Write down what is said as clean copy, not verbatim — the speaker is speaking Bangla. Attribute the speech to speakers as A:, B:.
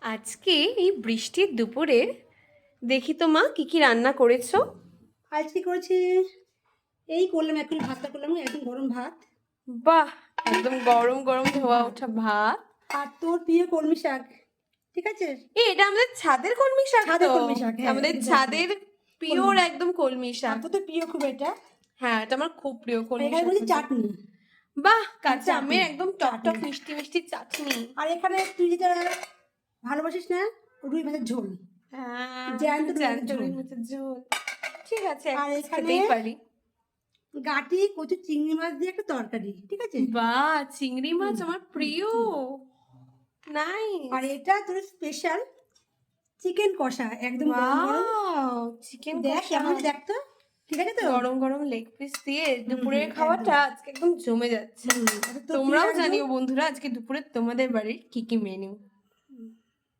A: আজকে এই বৃষ্টির দুপুরে দেখি তো মা কি কি রান্না করেছো।
B: আজকে করেছি, এই করলাম এখন ভাতটা করলাম, একদম গরম ভাত।
A: বাহ, একদম গরম গরম ধোয়া ওঠা ভাত।
B: আর তোর প্রিয় কলমি শাক, ঠিক আছে?
A: এটা আমাদের ছাদের কলমি শাক তো।
B: ছাদের কলমি শাক, হ্যাঁ,
A: আমাদের
B: exactly।
A: ছাদের পিওর একদম কলমি
B: আর
A: শাক।
B: তোর তো প্রিয় খুব এটা।
A: হ্যাঁ, এটা আমার খুব প্রিয়
B: আর
A: কলমি
B: এখানে
A: শাক।
B: করেছি চাটনি।
A: বাহ, কাঁচা
B: চাটনি,
A: আমের একদম টক টক
B: চাটনি।
A: মিষ্টি মিষ্টি চাটনি।
B: আর এখানে তুই যেটা ভালোবাসিস না, রুই মাছের ঝোল,
A: হ্যাঁ,
B: জ্যান্ত রুই মাছের
A: জ্যান্ত
B: ঝোল।
A: রুই মাছের ঝোল। ঠিক আছে, এক
B: আর
A: পিস
B: এখানে
A: খেতেই পারি।
B: গাটি কচু চিংড়ি মাছ দিয়ে একটা তরকারি, ঠিক আছে?
A: বাহ, চিংড়ি মাছ আমার প্রিয়। নাই।
B: আর এটা তোর স্পেশাল চিকেন কষা, একদম গরম গরম।
A: ওয়াও, চিকেন
B: দেখ
A: কষা
B: কেমন, দেখ তো, ঠিক আছে তো?
A: গরম গরম লেগ পিস দিয়ে দুপুরের
B: একদম।
A: খাওয়াটা আজকে একদম জমে যাচ্ছে।
B: আচ্ছা, তোর প্রিয়
A: তোমরাও
B: একদম।
A: জানিও বন্ধুরা আজকে দুপুরে তোমাদের বাড়ির কি কি মেনু।